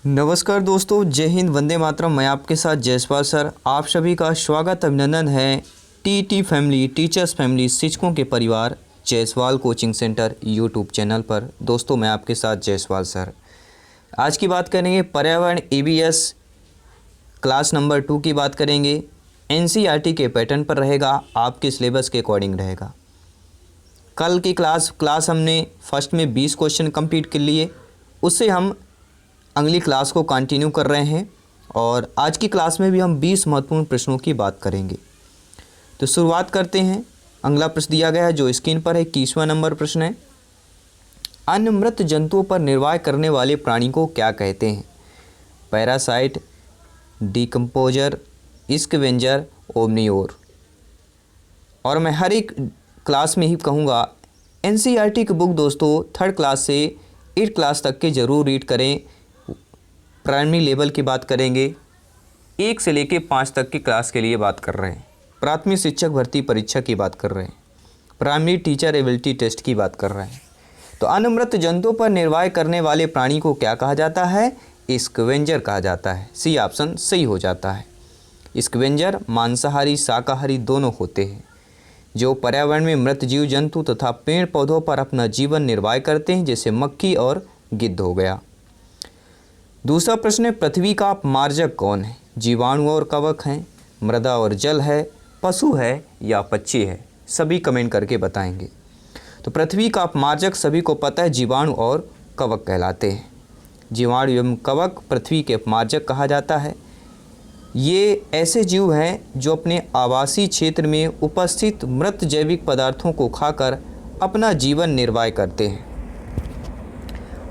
नमस्कार दोस्तों, जय हिंद, वंदे मातरम। मैं आपके साथ जयसवाल सर। आप सभी का स्वागत अभिनंदन है टी फैमिली, टीचर्स फैमिली, शिक्षकों के परिवार Jaiswal coaching centre YouTube channel पर। दोस्तों, मैं आपके साथ जयसवाल सर। आज की बात करेंगे पर्यावरण EVS क्लास नंबर 2 की बात करेंगे। NCERT के पैटर्न पर रहेगा, आपके सिलेबस के अकॉर्डिंग रहेगा। कल की क्लास हमने फर्स्ट में 20 क्वेश्चन कंप्लीट कर लिए, उससे हम अगली क्लास को कंटिन्यू कर रहे हैं और आज की क्लास में भी हम 20 महत्वपूर्ण प्रश्नों की बात करेंगे। तो शुरुआत करते हैं। अगला प्रश्न दिया गया है जो स्क्रीन पर है, 21वां नंबर प्रश्न है। अन्य मृत जंतुओं पर निर्वाह करने वाले प्राणी को क्या कहते हैं? Parasite, decomposer, scavenger, omnivore. और मैं हर एक क्लास में ही कहूँगा, NCERT की बुक दोस्तों 3rd क्लास से 8th क्लास तक के ज़रूर रीड करें। प्राइमरी लेवल की बात करेंगे, 1 से लेकर 5 तक की क्लास के लिए बात कर रहे हैं। प्राथमिक शिक्षक भर्ती परीक्षा की बात कर रहे हैं, प्राइमरी टीचर एबिलिटी टेस्ट की बात कर रहे हैं। तो अन्य मृत जंतुओं पर निर्वाह करने वाले प्राणी को क्या कहा जाता है? स्कैवेंजर कहा जाता है। सी ऑप्शन सही हो जाता है। स्कैवेंजर मांसाहारी शाकाहारी दोनों होते हैं, जो पर्यावरण में मृत जीव जंतु तथा पेड़ पौधों पर अपना जीवन निर्वाह करते हैं, जैसे मक्खी और गिद्ध हो गया। दूसरा प्रश्न है, पृथ्वी का अपमार्जक कौन है? जीवाणु और कवक हैं, मृदा और जल है, पशु है या पक्षी है? सभी कमेंट करके बताएंगे। तो पृथ्वी का अपमार्जक सभी को पता है, जीवाणु और कवक कहलाते हैं। जीवाणु एवं कवक पृथ्वी के अपमार्जक कहा जाता है। ये ऐसे जीव हैं जो अपने आवासीय क्षेत्र में उपस्थित मृत जैविक पदार्थों को खाकर अपना जीवन निर्वाह करते हैं।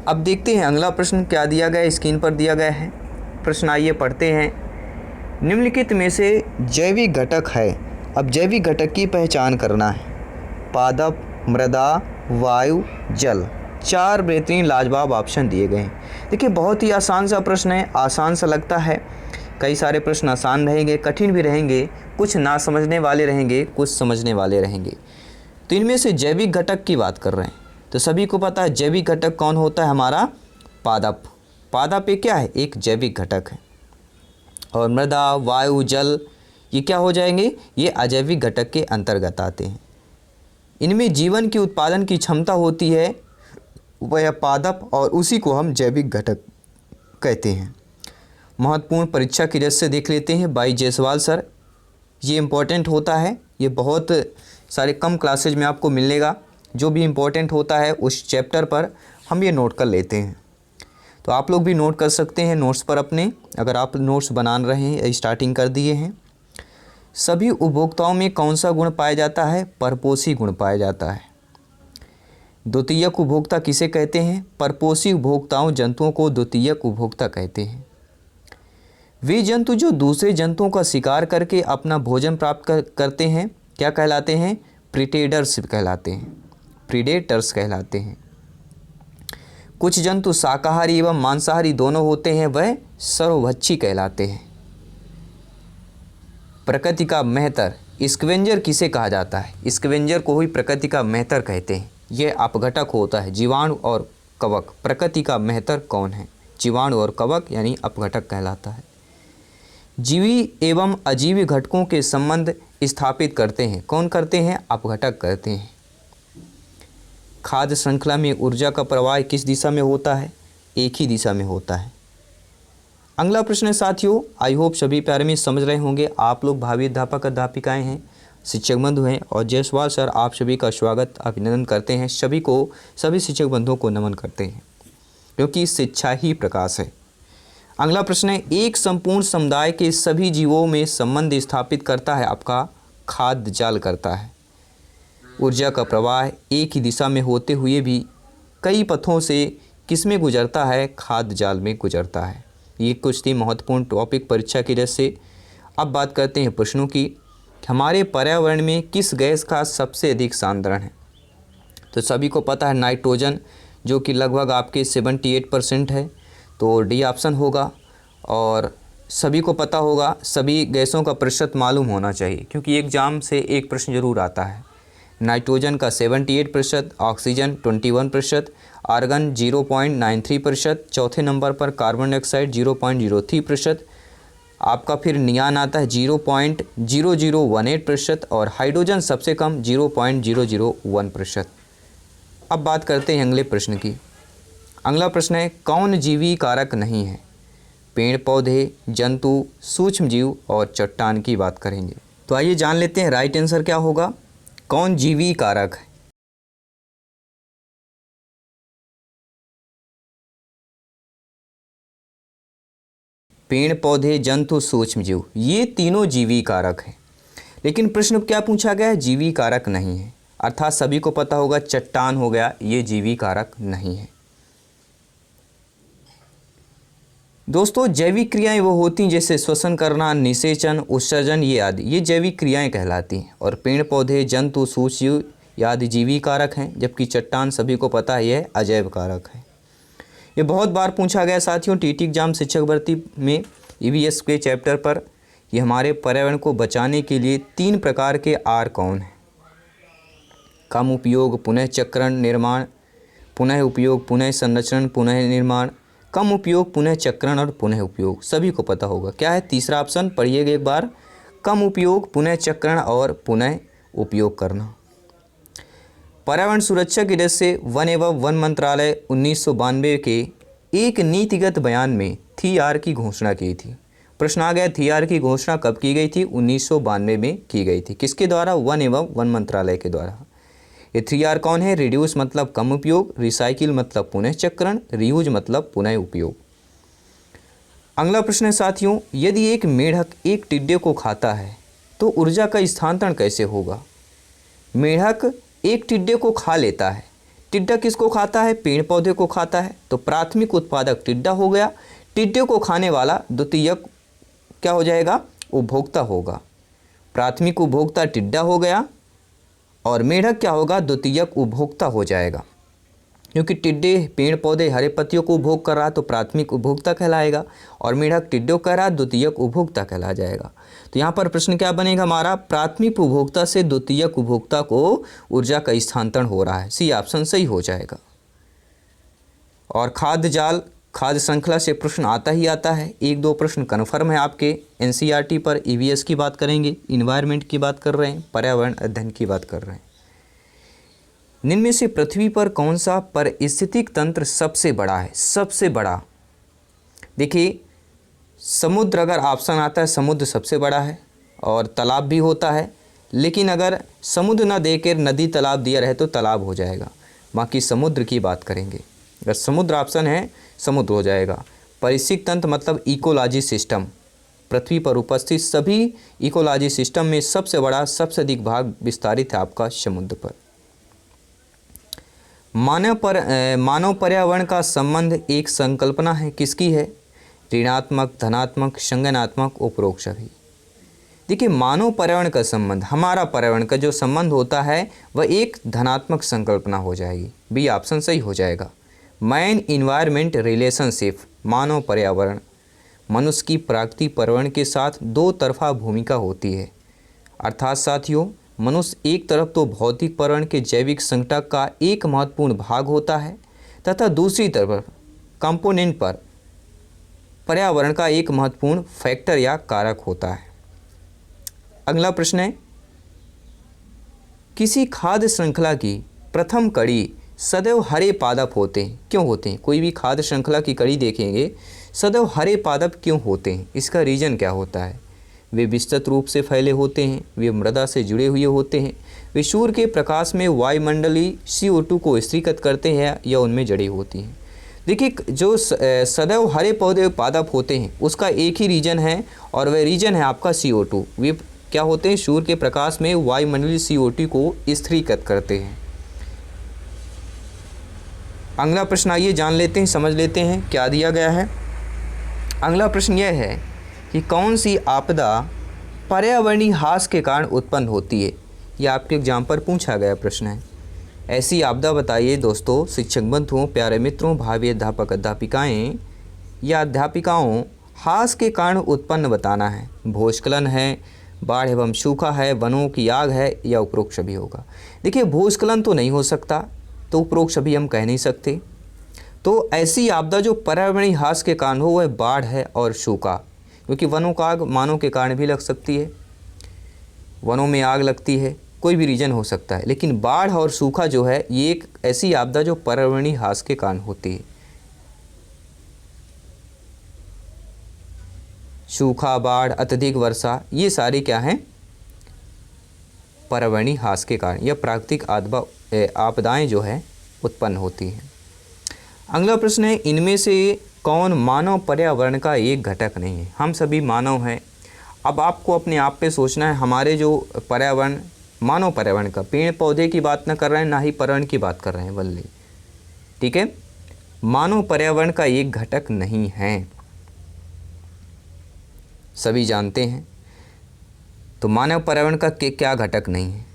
अब देखते हैं अगला प्रश्न क्या दिया गया है, स्क्रीन पर दिया गया है। प्रश्न आइए पढ़ते हैं। निम्नलिखित में से जैविक घटक है, अब जैविक घटक की पहचान करना है। पादप, मृदा, वायु, जल। 4 बेहतरीन लाजवाब ऑप्शन दिए गए हैं। देखिए, बहुत ही आसान सा प्रश्न है, आसान सा लगता है। कई सारे प्रश्न आसान रहेंगे, कठिन भी रहेंगे, कुछ ना समझने वाले रहेंगे, कुछ समझने वाले रहेंगे। तो इनमें से जैविक घटक की बात कर रहे हैं, तो सभी को पता है जैविक घटक कौन होता है? हमारा पादप। पादप एक क्या है? एक जैविक घटक है। और मृदा, वायु, जल ये क्या हो जाएंगे? ये अजैविक घटक के अंतर्गत आते हैं। इनमें जीवन की उत्पादन की क्षमता होती है, वह पादप, और उसी को हम जैविक घटक कहते हैं। महत्वपूर्ण परीक्षा की दृष्टि से देख लेते हैं बाई जयसवाल सर। ये इम्पोर्टेंट होता है, ये बहुत सारे कम क्लासेज में आपको मिलेगा। जो भी इम्पोर्टेंट होता है उस चैप्टर पर हम ये नोट कर लेते हैं। तो आप लोग भी नोट कर सकते हैं नोट्स पर अपने, अगर आप नोट्स बना रहे हैं, स्टार्टिंग कर दिए हैं। सभी उपभोक्ताओं में कौन सा गुण पाया जाता है? परपोषी गुण पाया जाता है। द्वितीयक उपभोक्ता किसे कहते हैं? परपोषी उपभोक्ताओं जंतुओं को द्वितीयक उपभोक्ता कहते हैं। वे जंतु जो दूसरे जंतुओं का शिकार करके अपना भोजन प्राप्त करते हैं क्या कहलाते हैं? प्रीडेटर्स कहलाते हैं। प्रीडेटर्स कहलाते हैं। कुछ जंतु शाकाहारी एवं मांसाहारी दोनों होते हैं, वह सर्वभक्षी कहलाते हैं। प्रकृति का मेहतर स्कैवेंजर किसे कहा जाता है? स्कैवेंजर को ही प्रकृति का मेहतर कहते हैं। यह अपघटक होता है, जीवाणु और कवक। प्रकृति का मेहतर कौन है? जीवाणु और कवक यानी अपघटक कहलाता है। जीवी एवं अजीवी घटकों के संबंध स्थापित करते हैं, कौन करते हैं? अपघटक करते हैं। खाद्य श्रृंखला में ऊर्जा का प्रवाह किस दिशा में होता है? एक ही दिशा में होता है। अगला प्रश्न है साथियों, आई होप सभी प्यारे में समझ रहे होंगे। आप लोग भावी अध्यापक अध्यापिकाएं हैं, शिक्षक बंधु हैं, और जयसवाल सर आप सभी का स्वागत अभिनंदन करते हैं। सभी शिक्षक बंधुओं को नमन करते हैं, क्योंकि शिक्षा ही प्रकाश है। अगला प्रश्न है, एक संपूर्ण समुदाय के सभी जीवों में संबंध स्थापित करता है आपका खाद्य जाल करता है। ऊर्जा का प्रवाह एक ही दिशा में होते हुए भी कई पथों से किसमें गुजरता है? खाद्य जाल में गुजरता है। ये कुछ थी महत्वपूर्ण टॉपिक परीक्षा की दृष्टि से। अब बात करते हैं प्रश्नों की। हमारे पर्यावरण में किस गैस का सबसे अधिक सांद्रण है? तो सभी को पता है नाइट्रोजन, जो कि लगभग आपके 78% है, तो डी ऑप्शन होगा। और सभी को पता होगा, सभी गैसों का प्रतिशत मालूम होना चाहिए, क्योंकि एग्जाम से एक प्रश्न जरूर आता है। नाइट्रोजन का 78%, ऑक्सीजन 21%, आर्गन 0.93%, चौथे नंबर पर कार्बन डाइऑक्साइड 0.03%, आपका फिर नियान आता है 0.0018% और हाइड्रोजन सबसे कम 0.001%। अब बात करते हैं अगले प्रश्न की। अगला प्रश्न है कौन जीवी कारक नहीं है? पेड़ पौधे, जंतु, सूक्ष्म जीव और चट्टान की बात करेंगे। तो आइए जान लेते हैं राइट आंसर क्या होगा। कौन जीवी कारक है? पेड़ पौधे, जंतु, सूक्ष्म जीव, ये तीनों जीवी कारक हैं। लेकिन प्रश्न क्या पूछा गया है? जीवी कारक नहीं है, अर्थात सभी को पता होगा चट्टान हो गया, ये जीवी कारक नहीं है। दोस्तों जैविक क्रियाएं वो होती हैं जैसे श्वसन करना, निषेचन, उत्सर्जन, ये आदि, ये जैविक क्रियाएं कहलाती हैं। और पेड़ पौधे, जंतु, सूक्ष्म जीव ये आदि जीवी कारक हैं, जबकि चट्टान सभी को पता है यह अजैव कारक है। ये बहुत बार पूछा गया साथियों टीटी एग्जाम शिक्षक भर्ती में ईवीएस के चैप्टर पर। ये हमारे पर्यावरण को बचाने के लिए 3 प्रकार के आर कौन है? कम उपयोग, पुनः चक्रण, निर्माण, पुनः उपयोग, पुनः संरक्षण, पुनः निर्माण, कम उपयोग, पुनः चक्रण और पुनः उपयोग, सभी को पता होगा। क्या है तीसरा ऑप्शन? पढ़िएगा एक बार। कम उपयोग, पुनः चक्रण और पुनः उपयोग करना। पर्यावरण सुरक्षा की दृष्टि से वन एवं वन मंत्रालय 1992 के एक नीतिगत बयान में 3R की घोषणा की थी। प्रश्न आ गया 3R की घोषणा कब की गई थी? 1992 में की गई थी। किसके द्वारा? वन एवं वन मंत्रालय के द्वारा। ये 3R कौन है? रिड्यूस मतलब कम उपयोग, रिसाइकिल मतलब पुनः चक्रण, रीयूज मतलब पुनः उपयोग। अगला प्रश्न है साथियों, यदि एक मेढक एक टिड्डे को खाता है तो ऊर्जा का स्थानांतरण कैसे होगा? मेढक एक टिड्डे को खा लेता है। टिड्डा किसको खाता है? पेड़ पौधे को खाता है। तो प्राथमिक उत्पादक टिड्डा हो गया, टिड्डे को खाने वाला द्वितीयक क्या हो जाएगा? उपभोक्ता होगा। प्राथमिक उपभोक्ता टिड्डा हो गया और मेढक क्या होगा? द्वितीयक उपभोक्ता हो जाएगा। क्योंकि टिड्डे पेड़ पौधे हरे पत्तियों को उपभोग कर रहा तो प्राथमिक उपभोक्ता कहलाएगा और मेढक टिड्डों कह रहा द्वितीयक उपभोक्ता कहला जाएगा। तो यहाँ पर प्रश्न क्या बनेगा हमारा? प्राथमिक उपभोक्ता से द्वितीयक उपभोक्ता को ऊर्जा का स्थानांतरण हो रहा है। सी ऑप्शन सही हो जाएगा। और खाद्य जाल, खाद्य श्रृंखला से प्रश्न आता ही आता है। 1-2 प्रश्न कन्फर्म है आपके एनसीईआरटी पर। ईवीएस की बात करेंगे, इन्वायरमेंट की बात कर रहे हैं, पर्यावरण अध्ययन की बात कर रहे हैं। निम्न में से पृथ्वी पर कौन सा पारिस्थितिक तंत्र सबसे बड़ा है? सबसे बड़ा, देखिए समुद्र अगर ऑप्शन आता है, समुद्र सबसे बड़ा है और तालाब भी होता है। लेकिन अगर समुद्र ना देकर नदी तालाब दिया रहे तो तालाब हो जाएगा। बाकी समुद्र की बात करेंगे। अगर समुद्र ऑप्शन है, समुद्र हो जाएगा। पारिस्थितिक तंत्र मतलब इकोलॉजी सिस्टम, पृथ्वी पर उपस्थित सभी इकोलॉजी सिस्टम में सबसे बड़ा, सबसे अधिक भाग विस्तारित है आपका समुद्र पर। मानव पर्यावरण का संबंध एक संकल्पना है, किसकी है? ऋणात्मक, धनात्मक, संज्ञानात्मक, उपरोक्त सभी। देखिए मानव पर्यावरण का संबंध, हमारा पर्यावरण का जो संबंध होता है वह एक धनात्मक संकल्पना हो जाएगी। बी ऑप्शन सही हो जाएगा। मैन इन्वायरमेंट रिलेशनशिप, मानव पर्यावरण, मनुष्य की प्राकृतिक पर्यावरण के साथ दो तरफा भूमिका होती है। अर्थात साथियों मनुष्य एक तरफ तो भौतिक पर्यावरण के जैविक संकट का एक महत्वपूर्ण भाग होता है तथा दूसरी तरफ कंपोनेंट पर पर्यावरण का एक महत्वपूर्ण फैक्टर या कारक होता है। अगला प्रश्न है, किसी खाद्य श्रृंखला की प्रथम कड़ी सदैव हरे पादप होते हैं, क्यों होते हैं? कोई भी खाद्य श्रृंखला की कड़ी देखेंगे सदैव हरे पादप क्यों होते हैं? इसका रीजन क्या होता है? वे विस्तृत रूप से फैले होते हैं, वे मृदा से जुड़े हुए होते हैं, वे सूर्य के प्रकाश में वायुमंडलीय CO2 को स्थिरीकृत करते हैं या उनमें जड़ी होती हैं। देखिए जो सदैव हरे पौधे पादप होते हैं उसका एक ही रीजन है और वह रीजन है आपका CO2। वे क्या होते हैं? सूर्य के प्रकाश में वायुमंडलीय CO2 को स्थिरीकृत करते हैं। अगला प्रश्न आइए जान लेते हैं, समझ लेते हैं क्या दिया गया है। अगला प्रश्न यह है कि कौन सी आपदा पर्यावरणीय ह्रास के कारण उत्पन्न होती है? यह आपके एग्जाम पर पूछा गया प्रश्न है। ऐसी आपदा बताइए दोस्तों। शिक्षक बंधुओं, प्यारे मित्रों, भावी अध्यापक अध्यापिकाएँ या अध्यापिकाओं, ह्रास के कारण उत्पन्न बताना है। भूस्खलन है, बाढ़ एवं सूखा है, वनों की आग है या उपरोक्त सभी होगा। देखिए भूस्खलन तो नहीं हो सकता तो उपरोक्त सभी हम कह नहीं सकते। तो ऐसी आपदा जो पर्यावरणीय ह्रास के कारण हो वह बाढ़ है और सूखा, क्योंकि वनों का आग मानव के कारण भी लग सकती है, वनों में आग लगती है, कोई भी रीजन हो सकता है। लेकिन बाढ़ और सूखा जो है ये एक ऐसी आपदा जो पर्यावरणीय ह्रास के कारण होती है। सूखा, बाढ़, अत्यधिक वर्षा, ये सारी क्या हैं, पर्यावरणीय ह्रास के कारण या प्राकृतिक आपदाएं जो है उत्पन्न होती हैं। अगला प्रश्न है, इनमें से कौन मानव पर्यावरण का एक घटक नहीं है? हम सभी मानव हैं। अब आपको अपने आप पे सोचना है, हमारे जो पर्यावरण, मानव पर्यावरण का, पेड़ पौधे की बात न कर रहे हैं, ना ही पर्यावरण की बात कर रहे हैं बल्कि, ठीक है, मानव पर्यावरण का एक घटक नहीं है, सभी जानते हैं। तो मानव पर्यावरण का क्या घटक नहीं है?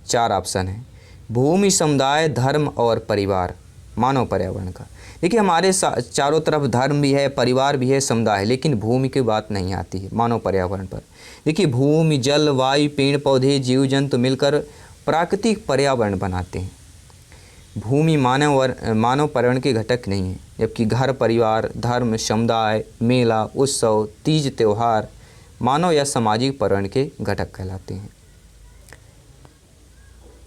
4 ऑप्शन है। भूमि, समुदाय, धर्म और परिवार मानव पर्यावरण का। देखिए हमारे चारों तरफ धर्म भी है, परिवार भी है, समुदाय है, लेकिन भूमि की बात नहीं आती है मानव पर्यावरण पर। देखिए भूमि, जल, वायु, पेड़ पौधे, जीव जंतु मिलकर प्राकृतिक पर्यावरण बनाते हैं। भूमि मानव पर्यावरण के घटक नहीं है, जबकि घर, परिवार, धर्म, समुदाय, मेला, उत्सव, तीज, त्यौहार मानव या सामाजिक पर्यावरण के घटक कहलाते हैं।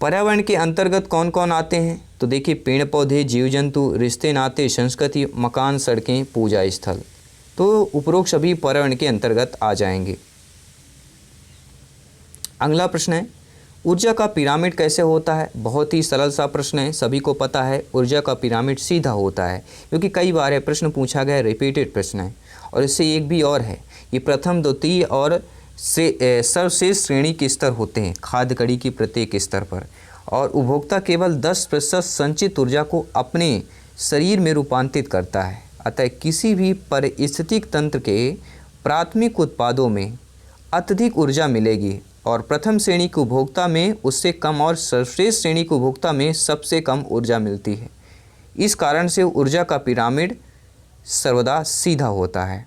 पर्यावरण के अंतर्गत कौन कौन आते हैं? तो देखिए पेड़ पौधे, जीव जंतु, रिश्ते नाते, संस्कृति, मकान, सड़कें, पूजा स्थल, तो उपरोक्त सभी पर्यावरण के अंतर्गत आ जाएंगे। अगला प्रश्न है, ऊर्जा का पिरामिड कैसे होता है? बहुत ही सरल सा प्रश्न है, सभी को पता है ऊर्जा का पिरामिड सीधा होता है, क्योंकि कई बार यह प्रश्न पूछा गया, रिपीटेड प्रश्न है। और इससे एक भी और है, ये प्रथम, द्वितीय और सर्वश्रेष्ठ श्रेणी के स्तर होते हैं खाद्य कड़ी की प्रत्येक स्तर पर, और उपभोक्ता केवल 10% संचित ऊर्जा को अपने शरीर में रूपांतरित करता है। अतः किसी भी पारिस्थितिक तंत्र के प्राथमिक उत्पादों में अत्यधिक ऊर्जा मिलेगी और प्रथम श्रेणी के उपभोक्ता में उससे कम और सर्वश्रेष्ठ श्रेणी के उपभोक्ता में सबसे कम ऊर्जा मिलती है। इस कारण से ऊर्जा का पिरामिड सर्वदा सीधा होता है।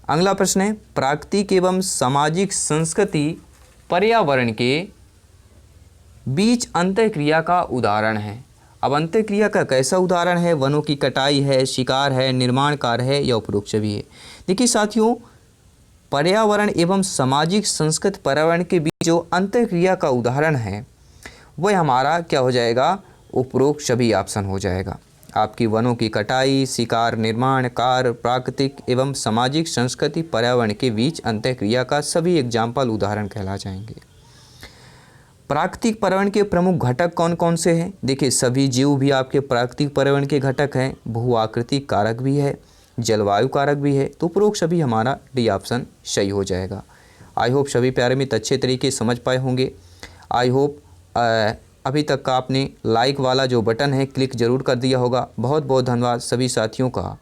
अगला प्रश्न है, प्राकृतिक एवं सामाजिक संस्कृति पर्यावरण के बीच अंतःक्रिया का उदाहरण है। अब अंतःक्रिया का कैसा उदाहरण है? वनों की कटाई है, शिकार है, निर्माण कार्य है या उपरोक्त भी है। देखिए साथियों, पर्यावरण एवं सामाजिक संस्कृति पर्यावरण के बीच जो अंतःक्रिया का उदाहरण है वह हमारा क्या हो जाएगा? उपरोक्त सभी ऑप्शन हो जाएगा। आपकी वनों की कटाई, शिकार, निर्माण कार्य, प्राकृतिक एवं सामाजिक संस्कृति पर्यावरण के बीच अंतःक्रिया का सभी एग्जाम्पल उदाहरण कहला जाएंगे। प्राकृतिक पर्यावरण के प्रमुख घटक कौन कौन से हैं? देखिए सभी जीव भी आपके प्राकृतिक पर्यावरण के घटक हैं, भू आकृतिक कारक भी है, जलवायु कारक भी है, तो उपरोक्त सभी हमारा डी ऑप्शन सही हो जाएगा। आई होप सभी प्यारे मित्र अच्छे तरीके समझ पाए होंगे। आई होप अभी तक का आपने लाइक वाला जो बटन है क्लिक ज़रूर कर दिया होगा। बहुत बहुत धन्यवाद सभी साथियों का।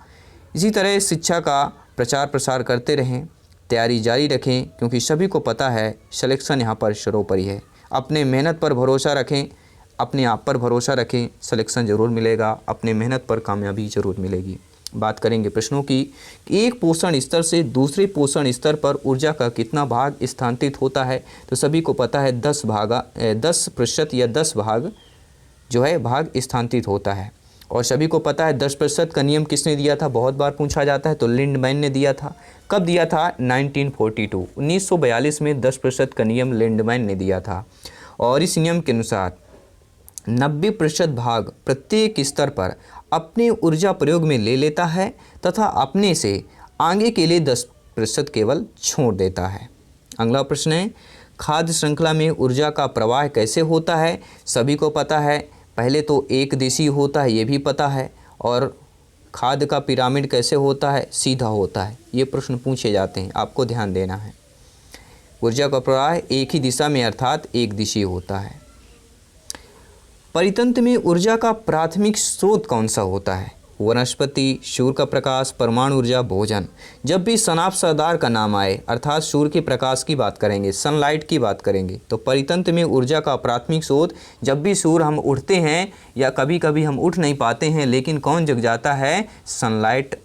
इसी तरह शिक्षा का प्रचार प्रसार करते रहें, तैयारी जारी रखें, क्योंकि सभी को पता है सिलेक्शन यहाँ पर सर्वोपरि है। अपने मेहनत पर भरोसा रखें, अपने आप पर भरोसा रखें, सिलेक्शन ज़रूर मिलेगा, अपने मेहनत पर कामयाबी ज़रूर मिलेगी। बात करेंगे प्रश्नों की, एक पोषण स्तर से दूसरे पोषण स्तर पर ऊर्जा का कितना भाग स्थानांतरित होता है? तो सभी को पता है 10% या 10 भाग जो है भाग स्थानांतरित होता है। और सभी को पता है 10% का नियम किसने दिया था? बहुत बार पूछा जाता है, तो लिंडमैन ने दिया था। कब दिया था? 1942 में 10% का नियम लिंडमैन ने दिया था। और इस नियम के अनुसार 90% भाग प्रत्येक स्तर पर अपने ऊर्जा प्रयोग में ले लेता है तथा अपने से आगे के लिए 10% केवल छोड़ देता है। अगला प्रश्न है, खाद्य श्रृंखला में ऊर्जा का प्रवाह कैसे होता है? सभी को पता है, पहले तो एक देशीय होता है, ये भी पता है। और खाद्य का पिरामिड कैसे होता है? सीधा होता है। ये प्रश्न पूछे जाते हैं, आपको ध्यान देना है। ऊर्जा का प्रवाह एक ही दिशा में अर्थात एक दिशीय होता है। परितंत्र में ऊर्जा का प्राथमिक स्रोत कौन सा होता है? वनस्पति, सूर्य का प्रकाश, परमाणु ऊर्जा, भोजन। जब भी सनाफ सरदार का नाम आए अर्थात सूर्य के प्रकाश की बात करेंगे, सनलाइट की बात करेंगे, तो परितंत्र में ऊर्जा का प्राथमिक स्रोत, जब भी सूर्य हम उठते हैं या कभी कभी हम उठ नहीं पाते हैं, लेकिन कौन जग जाता है? सनलाइट।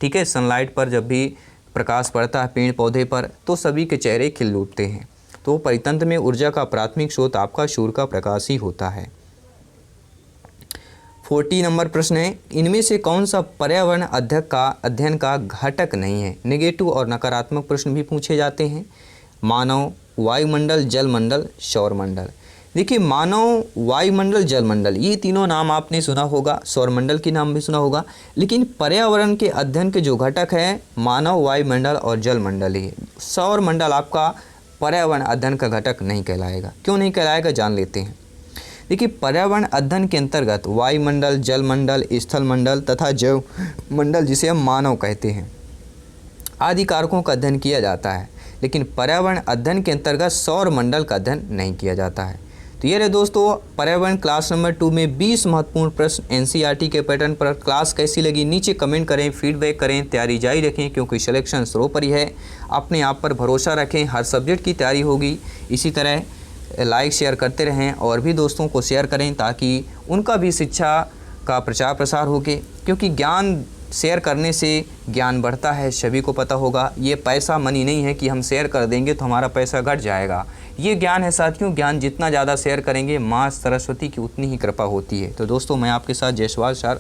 ठीक है, सनलाइट पर जब भी प्रकाश पड़ता है पेड़ पौधे पर तो सभी के चेहरे खिल उठते हैं। तो परितंत्र में ऊर्जा का प्राथमिक स्रोत आपका सूर्य का प्रकाश ही होता है। 40 नंबर प्रश्न है, इनमें से कौन सा पर्यावरण अध्ययन का घटक नहीं है। नेगेटिव और नकारात्मक प्रश्न भी पूछे जाते हैं। मानव, वायुमंडल, जलमंडल, सौरमंडल। देखिए मानव, वायुमंडल, जलमंडल, ये तीनों नाम आपने सुना होगा, सौरमंडल की नाम भी सुना होगा, लेकिन पर्यावरण के अध्ययन के जो घटक है मानव, वायुमंडल और जलमंडल ही है। सौरमंडल आपका पर्यावरण अध्ययन का घटक नहीं कहलाएगा। क्यों नहीं कहलाएगा, जान लेते हैं। देखिए पर्यावरण अध्ययन के अंतर्गत वायुमंडल, जलमंडल, स्थलमंडल तथा जैवमंडल, जिसे हम मानव कहते हैं, आदि कारकों का अध्ययन किया जाता है, लेकिन पर्यावरण अध्ययन के अंतर्गत सौरमंडल का अध्ययन नहीं किया जाता है। तो ये रहे दोस्तों पर्यावरण क्लास नंबर 2 में 20 महत्वपूर्ण प्रश्न एनसीईआरटी के पैटर्न पर। क्लास कैसी लगी नीचे कमेंट करें, फीडबैक करें, तैयारी जारी रखें, क्योंकि सिलेक्शन सर्वोपरि है। अपने आप पर भरोसा रखें, हर सब्जेक्ट की तैयारी होगी। इसी तरह लाइक शेयर करते रहें और भी दोस्तों को शेयर करें, ताकि उनका भी शिक्षा का प्रचार प्रसार होके, क्योंकि ज्ञान शेयर करने से ज्ञान बढ़ता है, सभी को पता होगा। ये पैसा मनी नहीं है कि हम शेयर कर देंगे तो हमारा पैसा घट जाएगा। ये ज्ञान है साथियों, ज्ञान जितना ज़्यादा शेयर करेंगे माँ सरस्वती की उतनी ही कृपा होती है। तो दोस्तों मैं आपके साथ जायसवाल सर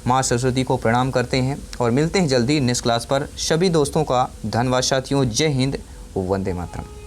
माँ सरस्वती को प्रणाम करते हैं और मिलते हैं जल्दी नेक्स्ट क्लास पर। सभी दोस्तों का धन्यवाद साथियों। जय हिंद, वंदे मातरम।